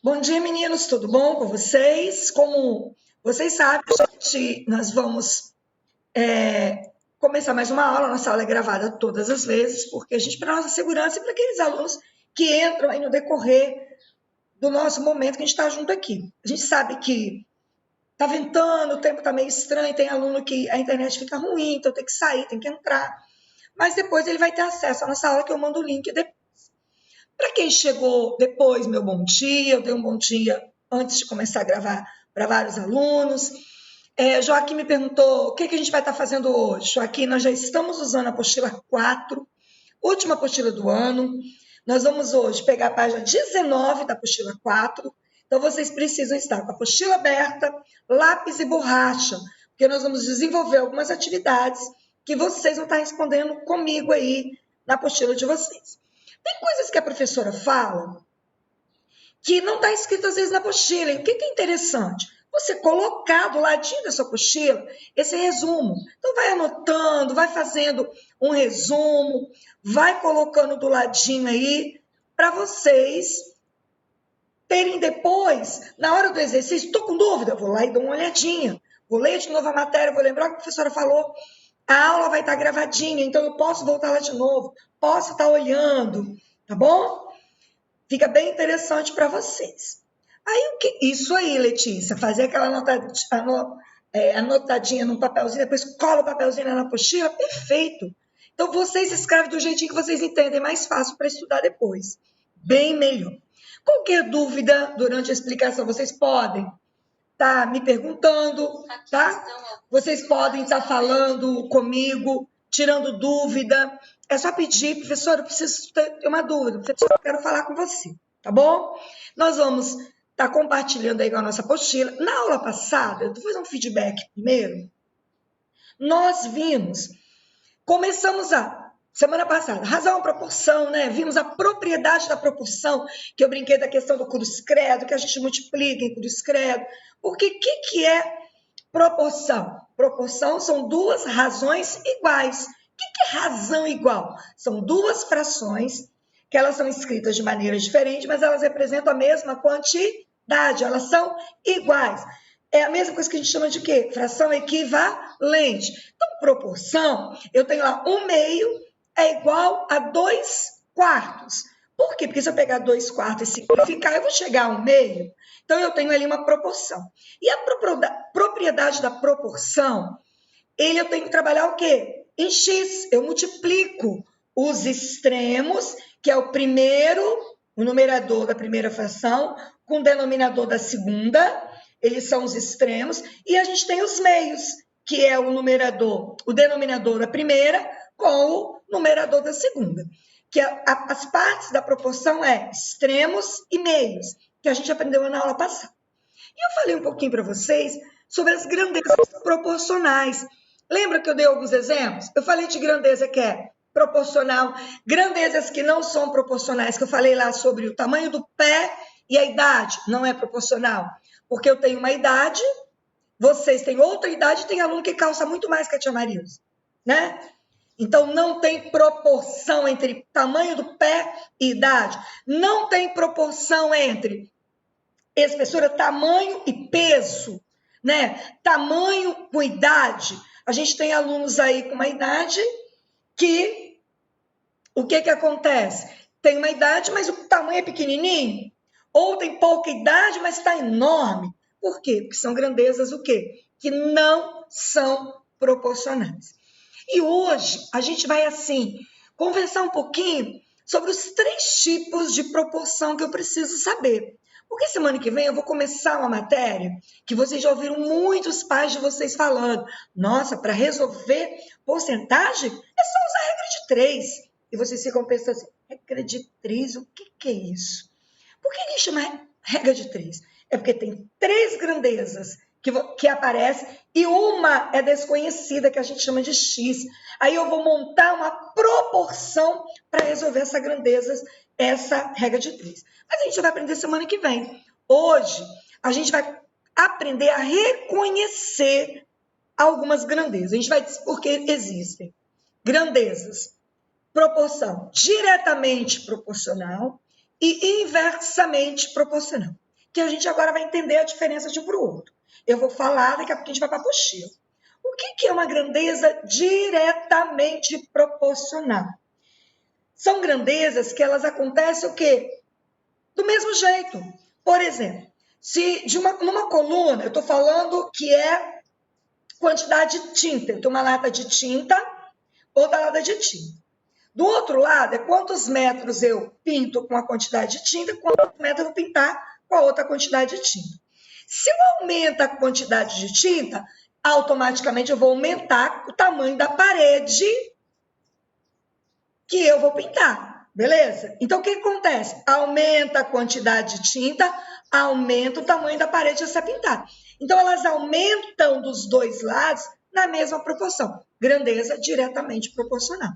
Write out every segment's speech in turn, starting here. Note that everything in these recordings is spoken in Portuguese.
Bom dia, meninos, tudo bom com vocês? Como vocês sabem, nós vamos começar mais uma aula. Nossa aula é gravada todas as vezes, porque a gente, para nossa segurança e para aqueles alunos que entram aí no decorrer do nosso momento que a gente está junto aqui. A gente sabe que está ventando, o tempo está meio estranho, tem aluno que a internet fica ruim, então tem que sair, tem que entrar. Mas depois ele vai ter acesso à nossa aula, que eu mando o link depois. Para quem chegou depois, meu bom dia, eu dei um bom dia antes de começar a gravar para vários alunos. Joaquim me perguntou o que a gente vai estar fazendo hoje. Joaquim, nós já estamos usando a apostila 4, última apostila do ano. Nós vamos hoje pegar a página 19 da apostila 4. Então, vocês precisam estar com a apostila aberta, lápis e borracha, porque nós vamos desenvolver algumas atividades que vocês vão estar respondendo comigo aí na apostila de vocês. Tem coisas que a professora fala que não está escrito às vezes na apostila. E o que é interessante? Você colocar do ladinho da sua apostila esse resumo. Então, vai anotando, vai fazendo um resumo, vai colocando do ladinho aí para vocês terem depois, na hora do exercício, estou com dúvida, vou lá e dou uma olhadinha. Vou ler de novo a matéria, vou lembrar o que a professora falou. A aula vai estar gravadinha, então eu posso voltar lá de novo, posso estar olhando, tá bom? Fica bem interessante para vocês. Isso aí, Letícia, fazer aquela anotadinha num papelzinho, depois cola o papelzinho na apostila, perfeito. Então, vocês escrevem do jeitinho que vocês entendem, mais fácil para estudar depois. Bem melhor. Qualquer dúvida durante a explicação, vocês podem estar me perguntando, tá? Vocês podem estar falando comigo, tirando dúvida. É só pedir, professora, eu preciso ter uma dúvida, eu quero falar com você, tá bom? Nós vamos estar compartilhando aí com a nossa apostila. Na aula passada, eu vou fazer um feedback primeiro. Nós começamos semana passada, razão, proporção, né? Vimos a propriedade da proporção, que eu brinquei da questão do cruz-credo, que a gente multiplica em cruz-credo. Porque o que é proporção? Proporção são duas razões iguais. O que é razão igual? São duas frações que elas são escritas de maneira diferente, mas elas representam a mesma quantidade, elas são iguais. É a mesma coisa que a gente chama de quê? Fração equivalente. Então, proporção, eu tenho lá 1/2 é igual a 2/4. Por quê? Porque se eu pegar 2/4 e simplificar, eu vou chegar a 1/2. Então, eu tenho ali uma proporção. E a propriedade da proporção, eu tenho que trabalhar o quê? Em x. Eu multiplico os extremos, que é o numerador da primeira fração, com o denominador da segunda. Eles são os extremos. E a gente tem os meios, que é o denominador da primeira com o numerador da segunda. Que as partes da proporção extremos e meios, que a gente aprendeu na aula passada. E eu falei um pouquinho para vocês sobre as grandezas proporcionais. Lembra que eu dei alguns exemplos? Eu falei de grandeza que é proporcional, grandezas que não são proporcionais, que eu falei lá sobre o tamanho do pé e a idade, não é proporcional. Porque eu tenho uma idade, vocês têm outra idade, tem aluno que calça muito mais que a tia Marilza, né? Então, não tem proporção entre tamanho do pé e idade. Não tem proporção entre espessura, tamanho e peso, né? Tamanho com idade. A gente tem alunos aí com uma idade que... O que acontece? Tem uma idade, mas o tamanho é pequenininho. Ou tem pouca idade, mas está enorme. Por quê? Porque são grandezas o quê? Que não são proporcionais. E hoje a gente vai, conversar um pouquinho sobre os 3 tipos de proporção que eu preciso saber. Porque semana que vem eu vou começar uma matéria que vocês já ouviram muitos pais de vocês falando. Nossa, para resolver porcentagem é só usar a regra de 3. E vocês ficam pensando assim, regra de 3, o que é isso? Por que a gente chama regra de 3? É porque tem 3 grandezas que aparece e uma é desconhecida, que a gente chama de x. Aí eu vou montar uma proporção para resolver essa grandeza, essa regra de 3. Mas a gente vai aprender semana que vem. Hoje, a gente vai aprender a reconhecer algumas grandezas. A gente vai dizer por que existem grandezas. Proporção diretamente proporcional e inversamente proporcional. que a gente agora vai entender a diferença de um para o outro. Eu vou falar, daqui a pouco a gente vai para a apostila. O que é uma grandeza diretamente proporcional? São grandezas que elas acontecem o quê? Do mesmo jeito. Por exemplo, se numa coluna, eu estou falando que é quantidade de tinta. Eu tenho uma lata de tinta, outra lata de tinta. Do outro lado, é quantos metros eu pinto com a quantidade de tinta, quantos metros eu vou pintar com a outra quantidade de tinta. Se eu aumento a quantidade de tinta, automaticamente eu vou aumentar o tamanho da parede que eu vou pintar, beleza? Então, o que acontece? Aumenta a quantidade de tinta, aumenta o tamanho da parede a ser pintada. Então, elas aumentam dos dois lados na mesma proporção. Grandeza diretamente proporcional.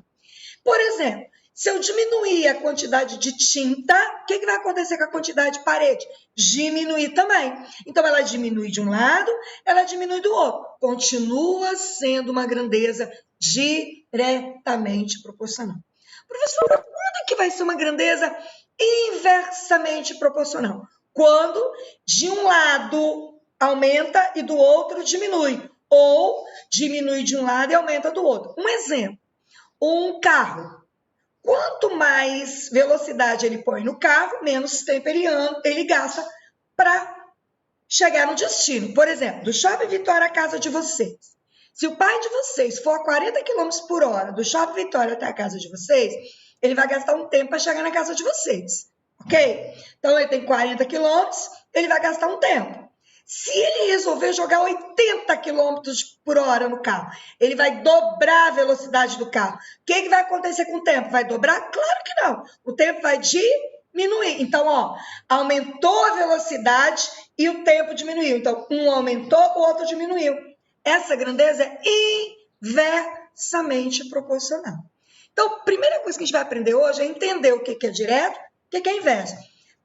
Por exemplo, se eu diminuir a quantidade de tinta, o que vai acontecer com a quantidade de parede? Diminuir também. Então, ela diminui de um lado, ela diminui do outro. Continua sendo uma grandeza diretamente proporcional. Professora, quando é que vai ser uma grandeza inversamente proporcional? Quando de um lado aumenta e do outro diminui. Ou diminui de um lado e aumenta do outro. Um exemplo. Um carro. Quanto mais velocidade ele põe no carro, menos tempo ele gasta para chegar no destino. Por exemplo, do Shopping Vitória à casa de vocês. Se o pai de vocês for a 40 km por hora do Shopping Vitória até a casa de vocês, ele vai gastar um tempo para chegar na casa de vocês. Ok? Então, ele tem 40 km, ele vai gastar um tempo. Se ele resolver jogar 80 km por hora no carro, ele vai dobrar a velocidade do carro. O que vai acontecer com o tempo? Vai dobrar? Claro que não. O tempo vai diminuir. Então, ó, aumentou a velocidade e o tempo diminuiu. Então, um aumentou, o outro diminuiu. Essa grandeza é inversamente proporcional. Então, a primeira coisa que a gente vai aprender hoje é entender o que é direto, o que é inverso.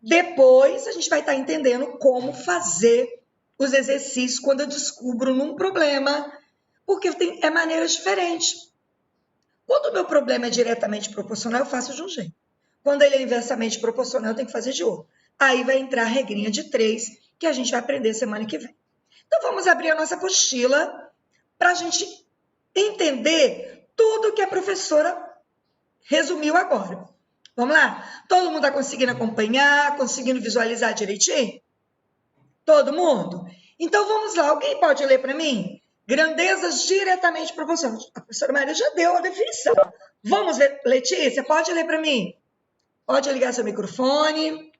Depois, a gente vai estar entendendo como fazer os exercícios quando eu descubro num problema, porque é maneira diferente. Quando o meu problema é diretamente proporcional, eu faço de um jeito. Quando ele é inversamente proporcional, eu tenho que fazer de outro. Aí vai entrar a regrinha de 3, que a gente vai aprender semana que vem. Então, vamos abrir a nossa apostila para a gente entender tudo que a professora resumiu agora. Vamos lá? Todo mundo está conseguindo acompanhar, conseguindo visualizar direitinho? Todo mundo? Então, vamos lá. Alguém pode ler para mim? Grandezas diretamente proporcionais. A professora Maria já deu a definição. Vamos ver. Letícia, pode ler para mim? Pode ligar seu microfone.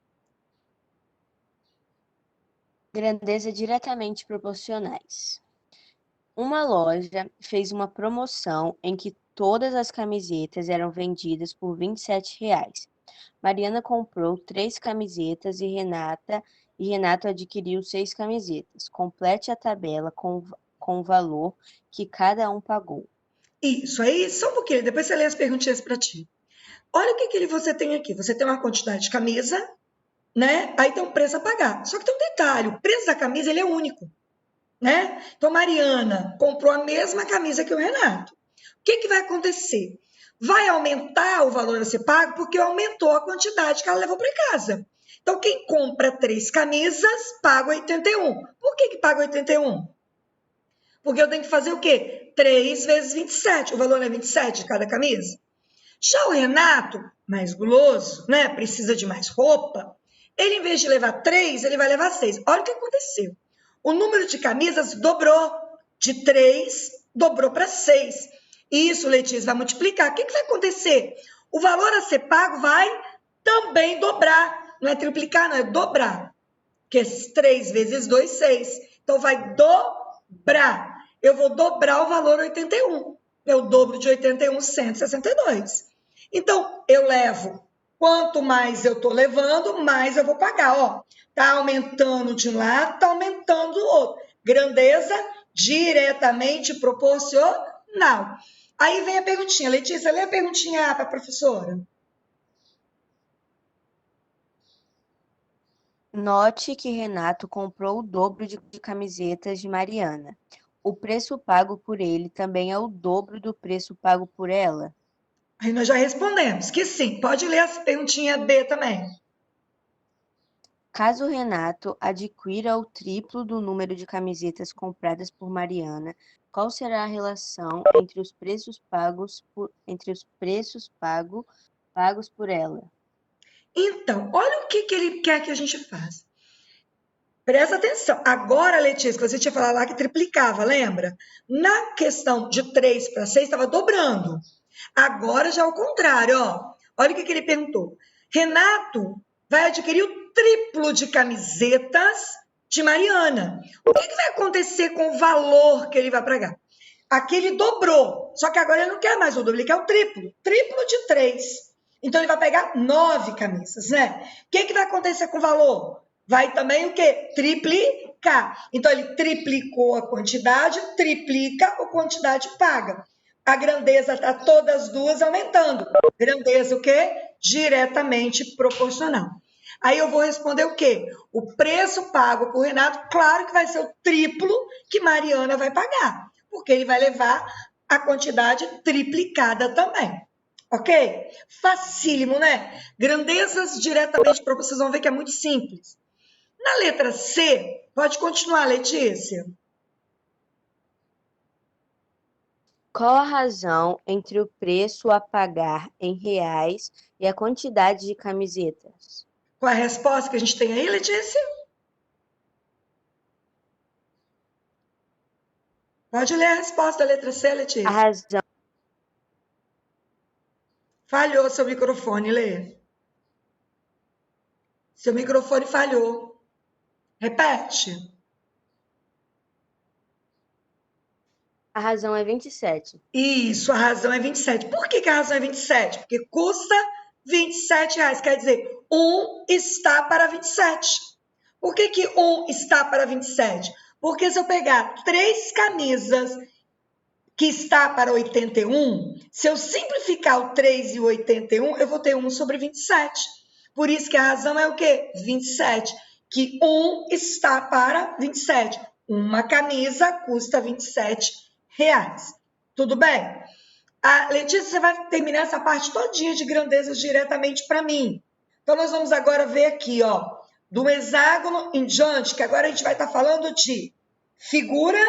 Grandeza diretamente proporcionais. Uma loja fez uma promoção em que todas as camisetas eram vendidas por R$ 27. Mariana comprou 3 camisetas e Renato adquiriu 6 camisetas. Complete a tabela com o valor que cada um pagou. Isso aí, só um pouquinho, depois você lê as perguntinhas para ti. Olha o que você tem aqui. Você tem uma quantidade de camisa, né? Aí tem um preço a pagar. Só que tem um detalhe, o preço da camisa ele é único, né? Então, Mariana comprou a mesma camisa que o Renato. O que vai acontecer? Vai aumentar o valor a ser pago porque aumentou a quantidade que ela levou para casa. Então, quem compra 3 camisas, paga 81. Por que paga 81? Porque eu tenho que fazer o quê? 3 vezes 27. O valor não é 27 de cada camisa? Já o Renato, mais guloso, né? Precisa de mais roupa. Ele, em vez de levar 3, ele vai levar 6. Olha o que aconteceu. O número de camisas dobrou. De 3, dobrou para 6. Isso, Letícia, vai multiplicar. O que vai acontecer? O valor a ser pago vai também dobrar. Não é triplicar, não, é dobrar. Porque 3 vezes 2, 6. Então, vai dobrar. Eu vou dobrar o valor 81. Eu dobro de 81, 162. Então, eu levo. Quanto mais eu estou levando, mais eu vou pagar. Ó, tá aumentando de um lado, tá aumentando do outro. Grandeza diretamente proporcional. Aí vem a perguntinha. Letícia, lê a perguntinha para a professora. Note que Renato comprou o dobro de camisetas de Mariana. O preço pago por ele também é o dobro do preço pago por ela? Aí nós já respondemos que sim. Pode ler a perguntinha B também. Caso Renato adquira o triplo do número de camisetas compradas por Mariana, qual será a relação entre os preços pagos por ela? Então, olha o que ele quer que a gente faça. Presta atenção. Agora, Letícia, que você tinha falado lá que triplicava, lembra? Na questão de 3 para 6, estava dobrando. Agora já é o contrário, ó. Olha o que ele perguntou. Renato vai adquirir o triplo de camisetas de Mariana. O que vai acontecer com o valor que ele vai pagar? Aqui ele dobrou, só que agora ele não quer mais o dobro, ele quer o triplo. Triplo de 3. Então ele vai pegar 9 camisas, né? O que vai acontecer com o valor? Vai também o quê? Triplicar. Então ele triplicou a quantidade, triplica a quantidade paga. A grandeza está todas as duas aumentando. Grandeza o quê? Diretamente proporcional. Aí eu vou responder o quê? O preço pago por Renato, claro que vai ser o triplo que Mariana vai pagar, porque ele vai levar a quantidade triplicada também. Ok? Facílimo, né? Grandezas diretamente para vocês vão ver que é muito simples. Na letra C, pode continuar, Letícia. Qual a razão entre o preço a pagar em reais e a quantidade de camisetas? Qual é a resposta que a gente tem aí, Letícia? Pode ler a resposta da letra C, A Letícia. razão Falhou seu microfone, Lê. Seu microfone falhou. Repete. A razão é 27. Isso, a razão é 27. Por que a razão é 27? Porque custa R$ 27. Quer dizer, 1 está para 27. Por que 1 está para 27? Porque se eu pegar 3 camisas que está para 81, se eu simplificar o 3 e o 81, eu vou ter 1 sobre 27. Por isso que a razão é o quê? 27. Que 1 está para 27. Uma camisa custa R$ 27. Tudo bem? A Letícia, você vai terminar essa parte todinha de grandezas diretamente para mim. Então, nós vamos agora ver aqui, ó, do hexágono em diante, que agora a gente vai estar falando de figura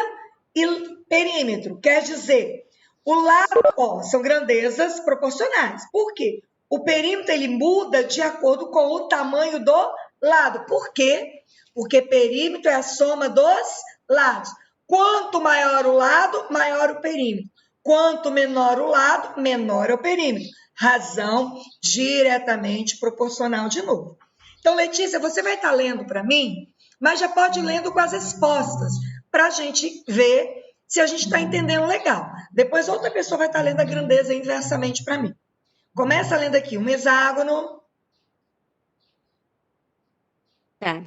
e perímetro. Quer dizer, o lado, ó, são grandezas proporcionais. Por quê? O perímetro ele muda de acordo com o tamanho do lado. Por quê? Porque perímetro é a soma dos lados. Quanto maior o lado, maior o perímetro. Quanto menor o lado, menor é o perímetro. Razão diretamente proporcional de novo. Então, Letícia, você vai estar lendo para mim, mas já pode ir lendo com as respostas, para a gente ver se a gente está entendendo legal. Depois outra pessoa vai estar lendo a grandeza inversamente para mim. Começa lendo aqui, um hexágono. Tá.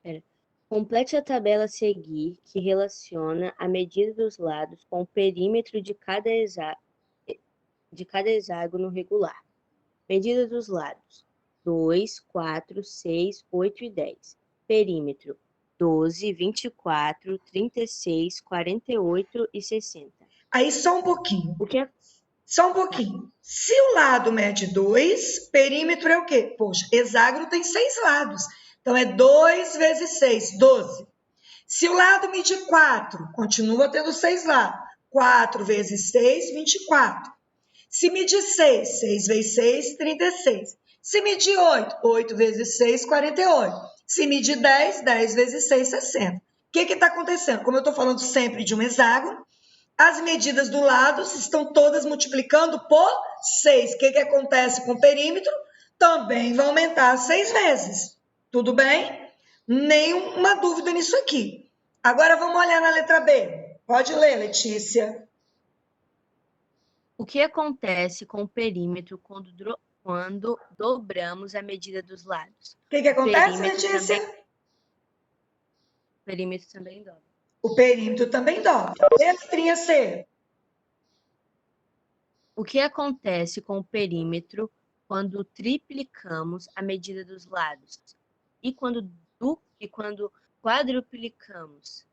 Pera. Complete a tabela a seguir, que relaciona a medida dos lados com o perímetro de cada hexágono regular. Medida dos lados: 2, 4, 6, 8 e 10. Perímetro: 12, 24, 36, 48 e 60. Aí só um pouquinho. O que é? Só um pouquinho. Se o lado mede 2, perímetro é o quê? Poxa, hexágono tem 6 lados. Então, é 2 vezes 6, 12. Se o lado mede 4, continua tendo 6 lados. 4 vezes 6, 24. Se medir 6, 6 vezes 6, 36. Se medir 8, 8 vezes 6, 48. Se medir 10, 10 vezes 6, 60. O que está acontecendo? Como eu estou falando sempre de um hexágono, as medidas do lado estão todas multiplicando por 6. O que acontece com o perímetro? Também vai aumentar 6 vezes. Tudo bem? Nenhuma dúvida nisso aqui. Agora vamos olhar na letra B. Pode ler, Letícia. O que acontece com o perímetro quando dobramos a medida dos lados? O que acontece, Perímetro Letícia? O perímetro também dobra. O perímetro também dobra. Letrinha C. O que acontece com o perímetro quando triplicamos a medida dos lados? E quando quadruplicamos?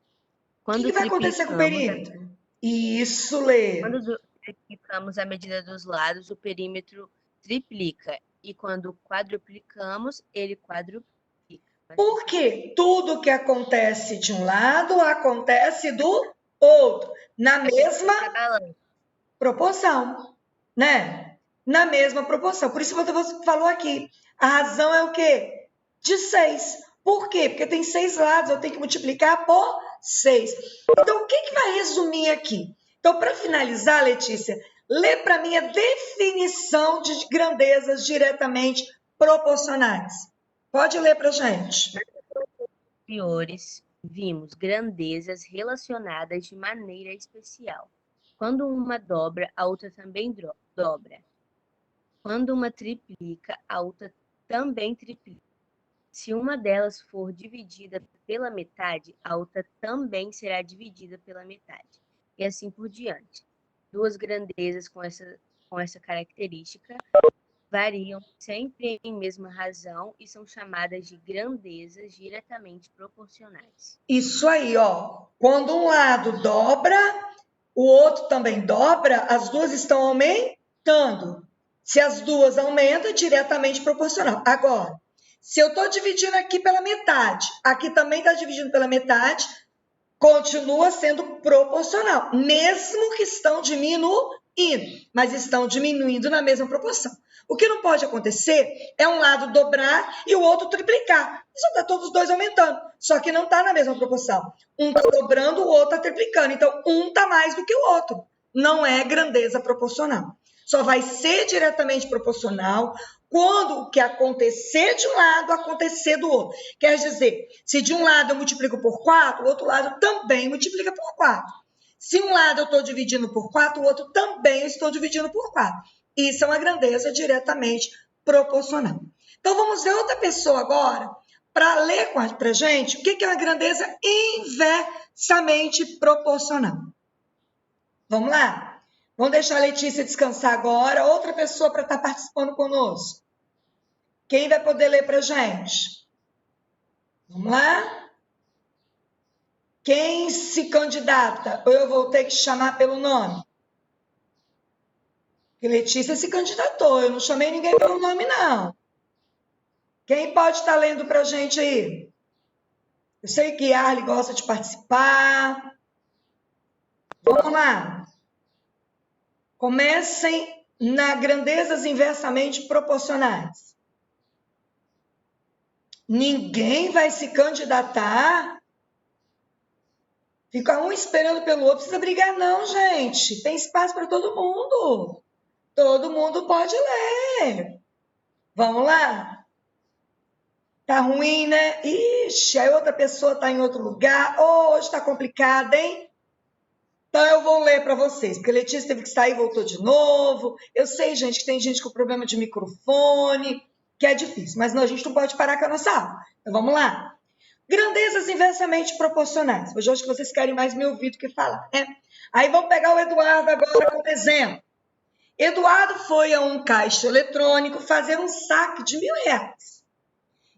O que vai acontecer com o perímetro? Isso, Lê. Quando triplicamos a medida dos lados, o perímetro triplica. E quando quadruplicamos, ele quadruplica. Porque tudo que acontece de um lado acontece do outro, na mesma proporção, né? Na mesma proporção. Por isso você falou aqui, a razão é o quê? De 6. Por quê? Porque tem 6 lados, eu tenho que multiplicar por 6. Então, o que vai resumir aqui? Então, para finalizar, Letícia, lê para mim a definição de grandezas diretamente proporcionais. Pode ler para a gente. Anteriores, vimos grandezas relacionadas de maneira especial. Quando uma dobra, a outra também dobra. Quando uma triplica, a outra também triplica. Se uma delas for dividida pela metade, a outra também será dividida pela metade. E assim por diante. Duas grandezas com essa característica variam sempre em mesma razão e são chamadas de grandezas diretamente proporcionais. Isso aí, ó. Quando um lado dobra, o outro também dobra, as duas estão aumentando. Se as duas aumentam, é diretamente proporcional. Agora, se eu estou dividindo aqui pela metade, aqui também está dividindo pela metade, continua sendo proporcional, mesmo que estão diminuindo, mas estão diminuindo na mesma proporção. O que não pode acontecer é um lado dobrar e o outro triplicar. Só está todos os dois aumentando, só que não está na mesma proporção. Um está dobrando, o outro está triplicando. Então, um está mais do que o outro. Não é grandeza proporcional. Só vai ser diretamente proporcional quando o que acontecer de um lado, acontecer do outro. Quer dizer, se de um lado eu multiplico por 4, o outro lado também multiplica por 4. Se um lado eu estou dividindo por 4, o outro também eu estou dividindo por 4. Isso é uma grandeza diretamente proporcional. Então, vamos ver outra pessoa agora para ler para a gente o que é uma grandeza inversamente proporcional. Vamos lá? Vamos deixar a Letícia descansar agora. Outra pessoa para estar participando conosco. Quem vai poder ler para a gente? Vamos lá? Quem se candidata? Ou eu vou ter que chamar pelo nome? Porque Letícia se candidatou. Eu não chamei ninguém pelo nome, não. Quem pode estar lendo para a gente aí? Eu sei que Arli gosta de participar. Vamos lá. Comecem na grandezas inversamente proporcionais. Ninguém vai se candidatar. Fica um esperando pelo outro. Precisa brigar, não, gente. Tem espaço para todo mundo. Todo mundo pode ler. Vamos lá? Tá ruim, né? Ixi, aí outra pessoa tá em outro lugar. Oh, hoje tá complicado, hein? Então, eu vou ler para vocês, porque a Letícia teve que sair e voltou de novo. Eu sei, gente, que tem gente com problema de microfone, que é difícil, mas não, a gente não pode parar com a nossa aula. Então, vamos lá. Grandezas inversamente proporcionais. Hoje eu acho que vocês querem mais me ouvir do que falar, né? Aí vamos pegar o Eduardo agora como exemplo. Eduardo foi a um caixa eletrônico fazer um saque de R$1.000.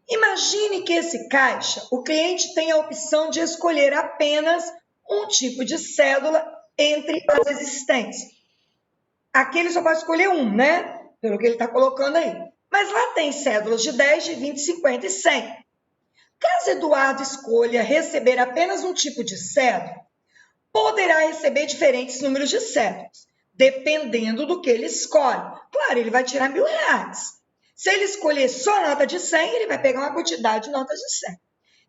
Imagine que esse caixa, o cliente tem a opção de escolher apenas um tipo de cédula entre as existentes. Aqui ele só pode escolher um, né? Pelo que ele está colocando aí. Mas lá tem cédulas de 10, de 20, 50 e 100. Caso Eduardo escolha receber apenas um tipo de cédula, poderá receber diferentes números de cédulas, dependendo do que ele escolhe. Claro, ele vai tirar R$1.000. Se ele escolher só nota de 100, ele vai pegar uma quantidade de notas de 100.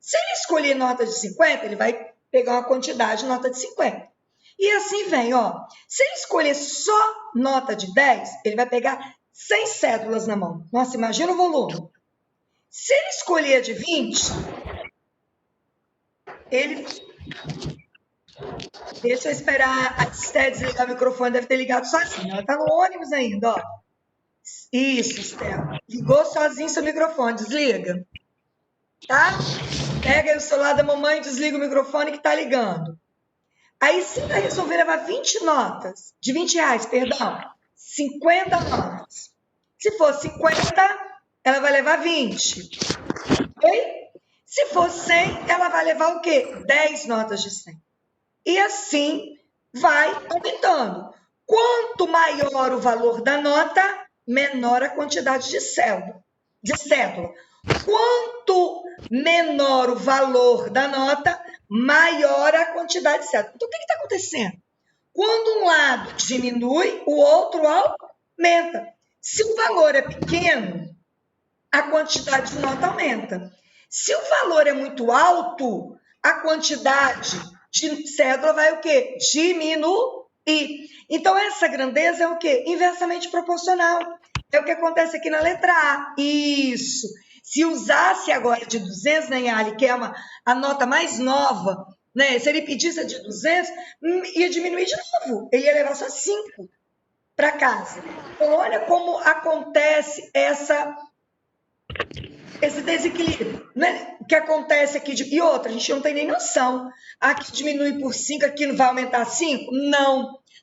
Se ele escolher nota de 50, ele vai pegar uma quantidade de nota de 50. E assim vem, ó. Se ele escolher só nota de 10, ele vai pegar 100 cédulas na mão. Nossa, imagina o volume. Se ele escolher de 20, ele... Deixa eu esperar a Esté desligar o microfone, deve ter ligado sozinha. Ela tá no ônibus ainda, ó. Isso, Esté. Ligou sozinho seu microfone, desliga. Tá? Pega aí o celular da mamãe, desliga o microfone que tá ligando. Aí, se vai resolver levar 20 notas, de R$20, perdão, 50 notas. Se for 50, ela vai levar 20. Ok? Se for 100, ela vai levar o quê? 10 notas de 100. E assim vai aumentando. Quanto maior o valor da nota, menor a quantidade de cédula. Quanto menor o valor da nota, maior a quantidade de cédulas. Então, o que está acontecendo? Quando um lado diminui, o outro aumenta. Se o valor é pequeno, a quantidade de nota aumenta. Se o valor é muito alto, a quantidade de cédula vai o quê? Diminuir. Então, essa grandeza é o quê? Inversamente proporcional. É o que acontece aqui na letra A. Isso. Se usasse agora de 200, né, Ali, que é a nota mais nova, né? Se ele pedisse a de 200, ia diminuir de novo. Ele ia levar só 5 para casa. Então, olha como acontece esse desequilíbrio, né? O que acontece aqui, e outra, a gente não tem nem noção. Aqui diminui por 5, aqui não vai aumentar 5?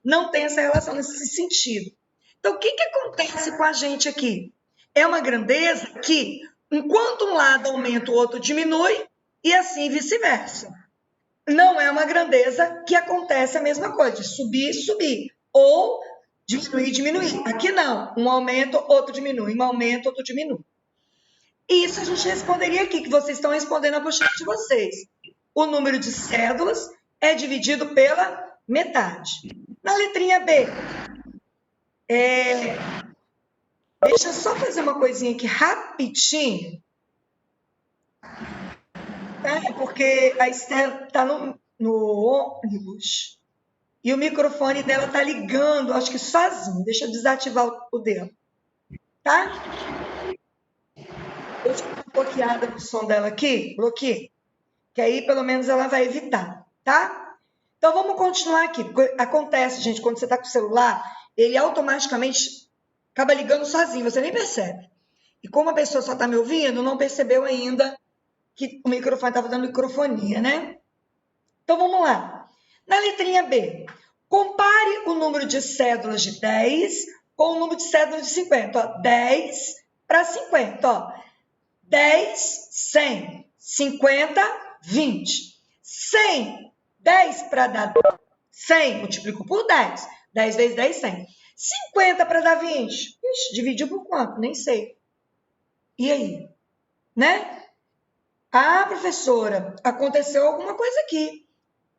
Não tem essa relação nesse sentido. Então, o que acontece com a gente aqui? É uma grandeza que, enquanto um lado aumenta, o outro diminui, e assim vice-versa. Não é uma grandeza que acontece a mesma coisa, de subir, ou diminuir. Aqui não, um aumenta, outro diminui, um aumenta, outro diminui. Isso a gente responderia aqui, que vocês estão respondendo a apostila de vocês. O número de cédulas é dividido pela metade. Na letrinha B, deixa eu só fazer uma coisinha aqui rapidinho. Tá? Porque a Esther está no ônibus e o microfone dela está ligando, acho que sozinho. Deixa eu desativar o dela. Tá? Eu fico bloqueada no som dela aqui, bloqueei. Que aí, pelo menos, ela vai evitar, tá? Então, vamos continuar aqui. Acontece, gente, quando você está com o celular, ele automaticamente acaba ligando sozinho, você nem percebe. E como a pessoa só está me ouvindo, não percebeu ainda que o microfone estava dando microfonia, né? Então, vamos lá. Na letrinha B, compare o número de cédulas de 10 com o número de cédulas de 50. Ó, 10 para 50, ó. 10, 100, 50, 20. 100, 10 para dar 100, multiplico por 10. 10 vezes 10, 100. 50 para dar 20. Ixi, dividiu por quanto? Nem sei. E aí? Né? Ah, professora, aconteceu alguma coisa aqui.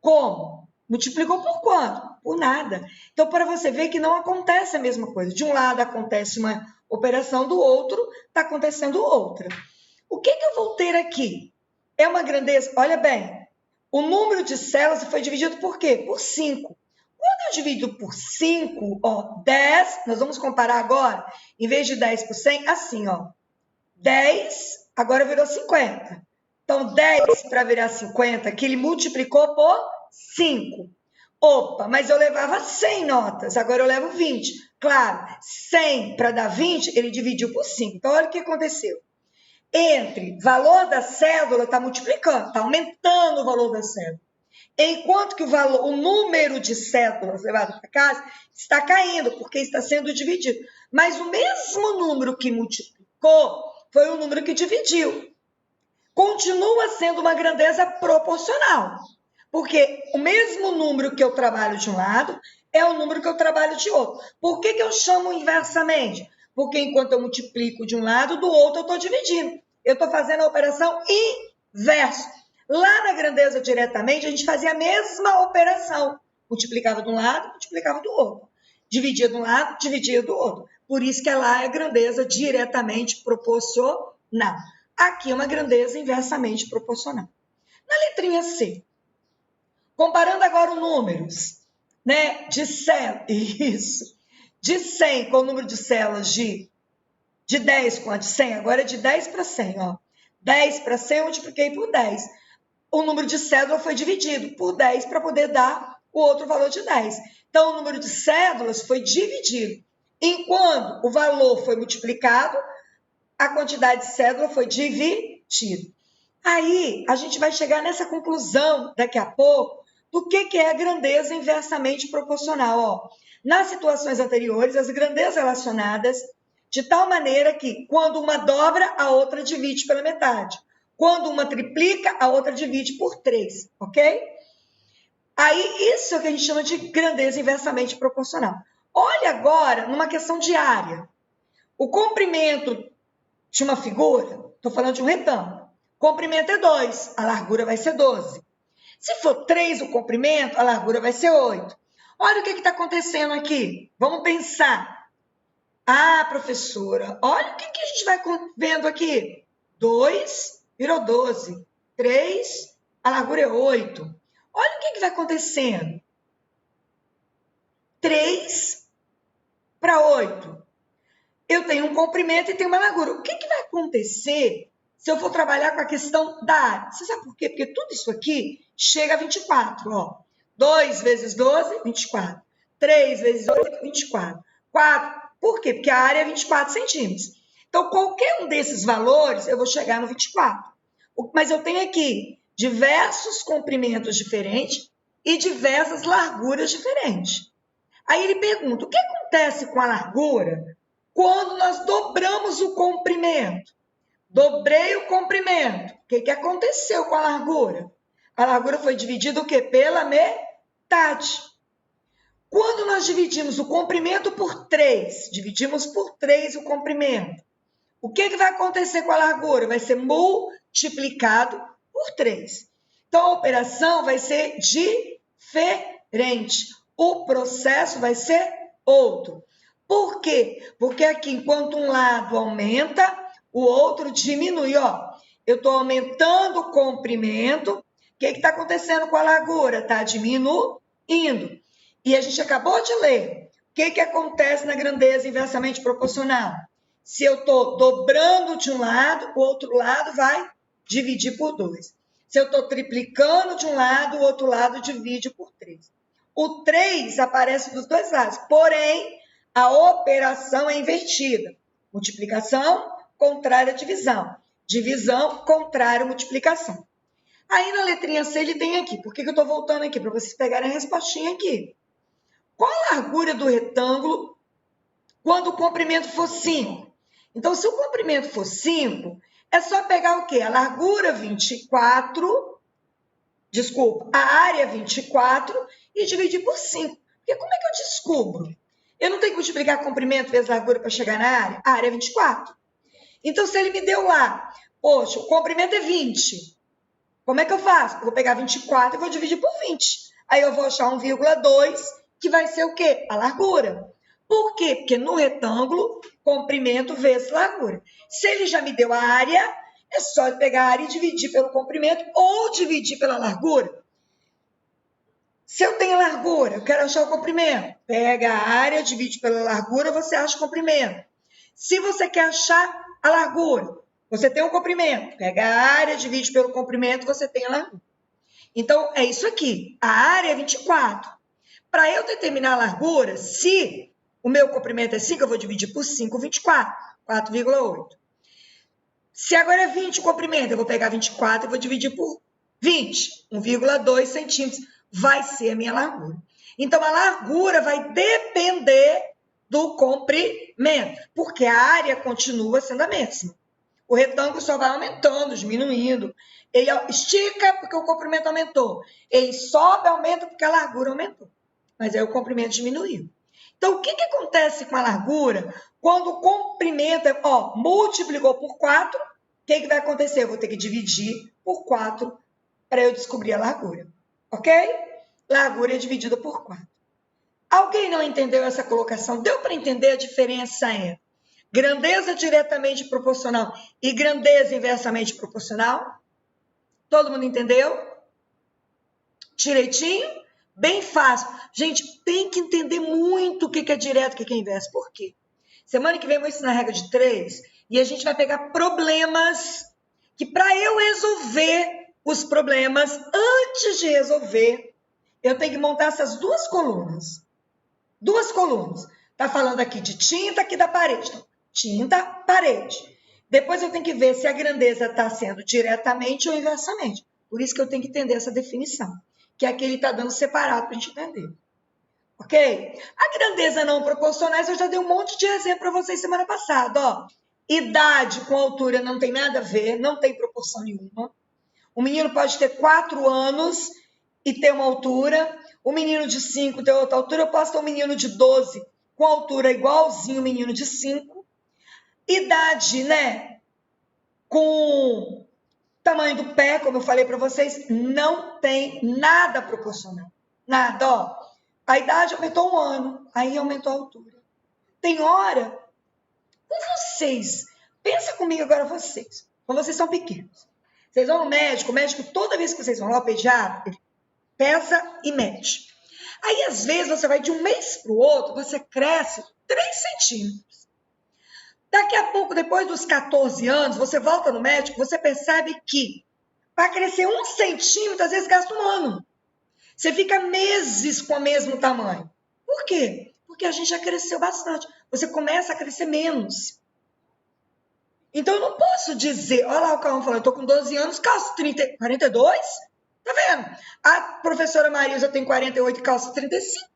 Como? Multiplicou por quanto? Por nada. Então, para você ver que não acontece a mesma coisa. De um lado acontece uma operação, do outro está acontecendo outra. O que eu vou ter aqui? É uma grandeza. Olha bem, o número de células foi dividido por quê? Por 5. Quando eu divido por 5, ó, 10, nós vamos comparar agora, em vez de 10 por 100, assim, ó. 10, agora virou 50. Então, 10 para virar 50, que ele multiplicou por 5. Opa, mas eu levava 100 notas, agora eu levo 20. Claro, 100 para dar 20, ele dividiu por 5. Então, olha o que aconteceu. Entre valor da cédula está multiplicando, está aumentando o valor da cédula. Enquanto que o número de cédulas levado para casa está caindo, porque está sendo dividido. Mas o mesmo número que multiplicou foi o número que dividiu. Continua sendo uma grandeza proporcional, porque o mesmo número que eu trabalho de um lado é o número que eu trabalho de outro. Por que eu chamo inversamente? Porque enquanto eu multiplico de um lado, do outro eu estou dividindo. Eu estou fazendo a operação inversa. Lá na grandeza diretamente, a gente fazia a mesma operação. Multiplicava de um lado, multiplicava do outro. Dividia de um lado, dividia do outro. Por isso que lá é a grandeza diretamente proporcional. Aqui é uma grandeza inversamente proporcional. Na letrinha C, comparando agora os números, né, de 100 com o número de células de 10 com a de 100, agora é de 10 para 100, ó. 10 para 100 eu multipliquei por 10. O número de cédulas foi dividido por 10 para poder dar o outro valor de 10. Então, o número de cédulas foi dividido. Enquanto o valor foi multiplicado, a quantidade de cédula foi dividida. Aí, a gente vai chegar nessa conclusão, daqui a pouco, do que é a grandeza inversamente proporcional. Ó, nas situações anteriores, as grandezas relacionadas de tal maneira que, quando uma dobra, a outra divide pela metade. Quando uma triplica, a outra divide por 3, ok? Aí, isso é o que a gente chama de grandeza inversamente proporcional. Olha agora numa questão de área. O comprimento de uma figura, estou falando de um retângulo, o comprimento é 2, a largura vai ser 12. Se for 3 o comprimento, a largura vai ser 8. Olha o que está acontecendo aqui. Vamos pensar. Ah, professora, olha o que a gente vai vendo aqui. 2 virou 12. 3, a largura é 8. Olha o que vai acontecendo. 3 para 8. Eu tenho um comprimento e tenho uma largura. O que vai acontecer se eu for trabalhar com a questão da área? Você sabe por quê? Porque tudo isso aqui chega a 24. Ó. 2 vezes 12, 24. 3 vezes 8, 24. 4, por quê? Porque a área é 24 centímetros. Então, qualquer um desses valores, eu vou chegar no 24. Mas eu tenho aqui diversos comprimentos diferentes e diversas larguras diferentes. Aí ele pergunta, o que acontece com a largura quando nós dobramos o comprimento? Dobrei o comprimento. O que aconteceu com a largura? A largura foi dividida o quê? Pela metade. Quando nós dividimos o comprimento por 3, dividimos por 3 o comprimento, o que vai acontecer com a largura? Vai ser multiplicado por 3. Então, a operação vai ser diferente. O processo vai ser outro. Por quê? Porque aqui, enquanto um lado aumenta, o outro diminui. Ó, eu estou aumentando o comprimento. O que está acontecendo com a largura? Está diminuindo. E a gente acabou de ler. O que acontece na grandeza inversamente proporcional? Se eu estou dobrando de um lado, o outro lado vai dividir por 2. Se eu estou triplicando de um lado, o outro lado divide por 3. O 3 aparece dos dois lados, porém, a operação é invertida. Multiplicação, contrária à divisão. Divisão, contrária à multiplicação. Aí na letrinha C ele tem aqui. Por que eu estou voltando aqui? Para vocês pegarem a respostinha aqui. Qual a largura do retângulo quando o comprimento for 5? Então, se o comprimento for 5, é só pegar o quê? A largura 24, a área 24 e dividir por 5. Porque como é que eu descubro? Eu não tenho que multiplicar comprimento vezes largura para chegar na área? A área é 24. Então, se ele me deu lá, poxa, o comprimento é 20. Como é que eu faço? Eu vou pegar 24 e vou dividir por 20. Aí eu vou achar 1,2, que vai ser o quê? A largura. Por quê? Porque no retângulo, comprimento vezes largura. Se ele já me deu a área, é só pegar a área e dividir pelo comprimento ou dividir pela largura. Se eu tenho largura, eu quero achar o comprimento. Pega a área, divide pela largura, você acha o comprimento. Se você quer achar a largura, você tem um comprimento. Pega a área, divide pelo comprimento, você tem a largura. Então, é isso aqui. A área é 24. Para eu determinar a largura, se o meu comprimento é 5, eu vou dividir por 5, 24. 4,8. Se agora é 20 o comprimento, eu vou pegar 24 e vou dividir por 20. 1,2 centímetros vai ser a minha largura. Então, a largura vai depender do comprimento, porque a área continua sendo a mesma. O retângulo só vai aumentando, diminuindo. Ele estica porque o comprimento aumentou. Ele sobe, aumenta porque a largura aumentou. Mas aí o comprimento diminuiu. Então, o que acontece com a largura quando o comprimento multiplicou por 4? O que vai acontecer? Eu vou ter que dividir por 4 para eu descobrir a largura. Ok? Largura é dividida por 4. Alguém não entendeu essa colocação? Deu para entender a diferença entre grandeza diretamente proporcional e grandeza inversamente proporcional? Todo mundo entendeu? Direitinho? Bem fácil. Gente, tem que entender muito o que é direto e o que é inverso. Por quê? Semana que vem eu vou ensinar a regra de 3 e a gente vai pegar problemas que, para eu resolver os problemas, antes de resolver, eu tenho que montar essas duas colunas. Duas colunas. Está falando aqui de tinta, aqui da parede. Então, tinta, parede. Depois eu tenho que ver se a grandeza está sendo diretamente ou inversamente. Por isso que eu tenho que entender essa definição, que aqui ele está dando separado para a gente entender. Ok? A grandeza não proporcionais, eu já dei um monte de exemplo para vocês semana passada. Ó. Idade com altura não tem nada a ver, não tem proporção nenhuma. O menino pode ter 4 anos e ter uma altura. O menino de 5 ter outra altura. Eu posso ter um menino de 12 com altura igualzinho o menino de 5. Idade, né? com tamanho do pé, como eu falei para vocês, não tem nada proporcional. Nada, ó. A idade aumentou 1 ano, aí aumentou a altura. Tem hora, com vocês, pensa comigo agora vocês, quando vocês são pequenos. Vocês vão no médico, o médico, toda vez que vocês vão lá, o pediatra, ele pesa e mede. Aí, às vezes, você vai de um mês para o outro, você cresce 3 centímetros. Daqui a pouco, depois dos 14 anos, você volta no médico, você percebe que para crescer 1 centímetro, às vezes gasta 1 ano. Você fica meses com o mesmo tamanho. Por quê? Porque a gente já cresceu bastante. Você começa a crescer menos. Então, eu não posso dizer, olha lá o Cauã falando, eu estou com 12 anos, calço 42? Tá vendo? A professora Marisa tem 48 e calça 35.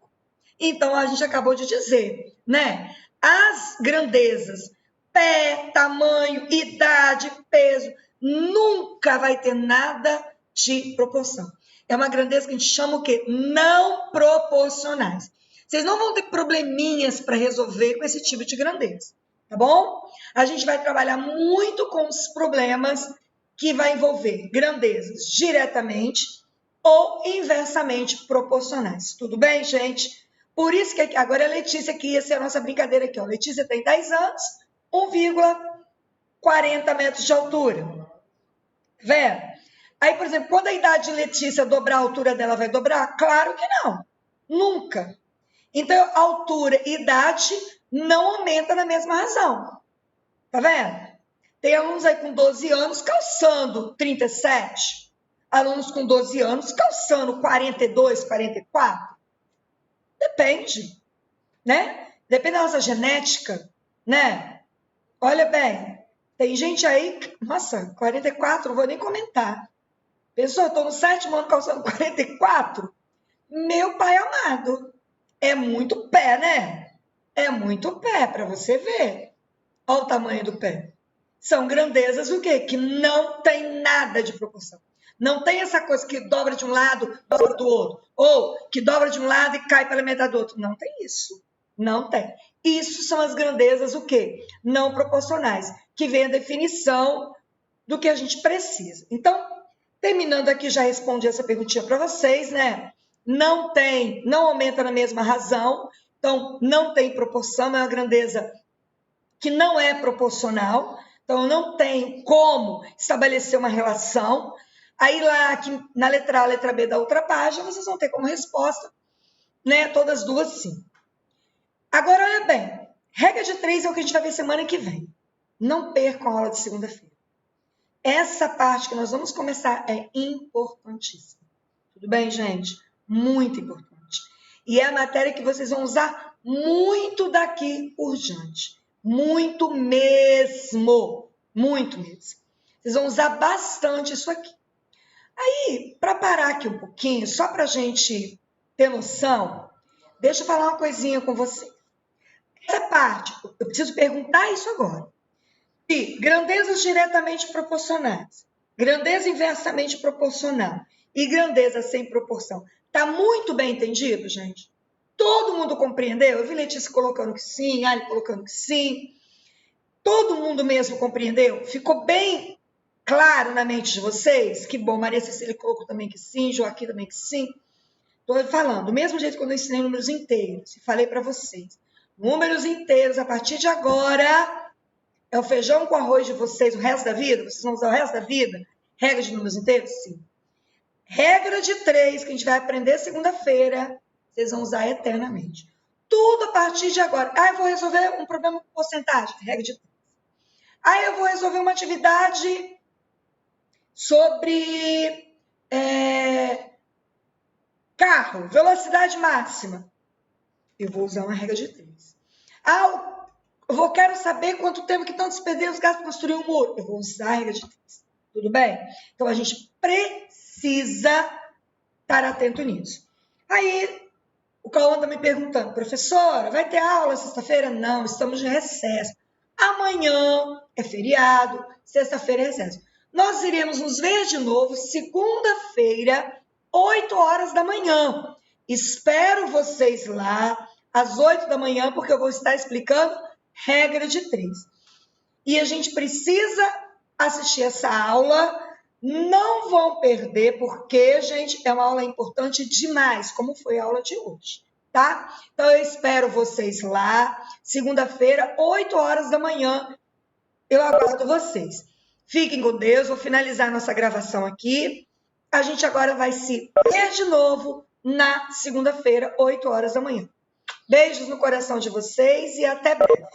Então, a gente acabou de dizer, né? As grandezas, pé, tamanho, idade, peso, nunca vai ter nada de proporção. É uma grandeza que a gente chama o quê? Não proporcionais. Vocês não vão ter probleminhas para resolver com esse tipo de grandeza, tá bom? A gente vai trabalhar muito com os problemas que vai envolver grandezas diretamente ou inversamente proporcionais. Tudo bem, gente? Por isso que agora a Letícia, que ia ser a nossa brincadeira aqui, ó. Letícia tem 10 anos, 1,40 metros de altura. Vendo? Aí, por exemplo, quando a idade de Letícia dobrar, a altura dela vai dobrar? Claro que não. Nunca. Então, altura e idade não aumenta na mesma razão. Tá vendo? Tem alunos aí com 12 anos calçando 37. Alunos com 12 anos calçando 42, 44. Depende, né? Depende da nossa genética, né? Olha bem, tem gente aí, nossa, 44, não vou nem comentar. Pessoal, estou no 7º ano calçando 44. Meu pai amado, é muito pé, né? É muito pé para você ver. Olha o tamanho do pé. São grandezas o quê? Que não tem nada de proporção. Não tem essa coisa que dobra de um lado, dobra do outro. Ou que dobra de um lado e cai pela metade do outro. Não tem isso. Não tem. Isso são as grandezas o quê? Não proporcionais. Que vem a definição do que a gente precisa. Então, terminando aqui, já respondi essa perguntinha para vocês, né? Não aumenta na mesma razão. Então, não tem proporção, é uma grandeza que não é proporcional. Então, eu não tenho como estabelecer uma relação. Aí, lá aqui, na letra A, letra B da outra página, vocês vão ter como resposta, né? Todas duas, sim. Agora, olha bem. Regra de 3 é o que a gente vai ver semana que vem. Não percam a aula de segunda-feira. Essa parte que nós vamos começar é importantíssima. Tudo bem, gente? Muito importante. E é a matéria que vocês vão usar muito daqui por diante. Muito mesmo. Muito mesmo. Vocês vão usar bastante isso aqui. Aí, para parar aqui um pouquinho, só para a gente ter noção, deixa eu falar uma coisinha com vocês. Essa parte, eu preciso perguntar isso agora. Se grandezas diretamente proporcionais, grandeza inversamente proporcional e grandeza sem proporção, tá muito bem entendido, gente? Todo mundo compreendeu? Eu vi Letícia colocando que sim, Ali colocando que sim. Todo mundo mesmo compreendeu? Ficou bem claro na mente de vocês? Que bom, Maria Cecília colocou também que sim, Joaquim também que sim. Estou falando, do mesmo jeito que eu ensinei números inteiros, e falei para vocês. Números inteiros, a partir de agora, é o feijão com arroz de vocês o resto da vida? Vocês vão usar o resto da vida? Regra de números inteiros? Sim. Regra de 3, que a gente vai aprender segunda-feira, vocês vão usar eternamente. Tudo a partir de agora. Eu vou resolver um problema com porcentagem. Regra de 3. Eu vou resolver uma atividade sobre carro, velocidade máxima. Eu vou usar uma regra de 3. Quero saber quanto tempo que estão despendendo os gastos para construir um muro. Eu vou usar a regra de 3. Tudo bem? Então, a gente precisa estar atento nisso. Aí, o Cauã está me perguntando, professora, vai ter aula sexta-feira? Não, estamos de recesso. Amanhã é feriado, sexta-feira é recesso. Nós iremos nos ver de novo segunda-feira, 8 horas da manhã. Espero vocês lá às 8 da manhã, porque eu vou estar explicando regra de 3. E a gente precisa assistir essa aula. Não vão perder, porque, gente, é uma aula importante demais, como foi a aula de hoje, tá? Então, eu espero vocês lá, segunda-feira, 8 horas da manhã. Eu aguardo vocês. Fiquem com Deus, vou finalizar nossa gravação aqui. A gente agora vai se ver de novo na segunda-feira, 8 horas da manhã. Beijos no coração de vocês e até breve.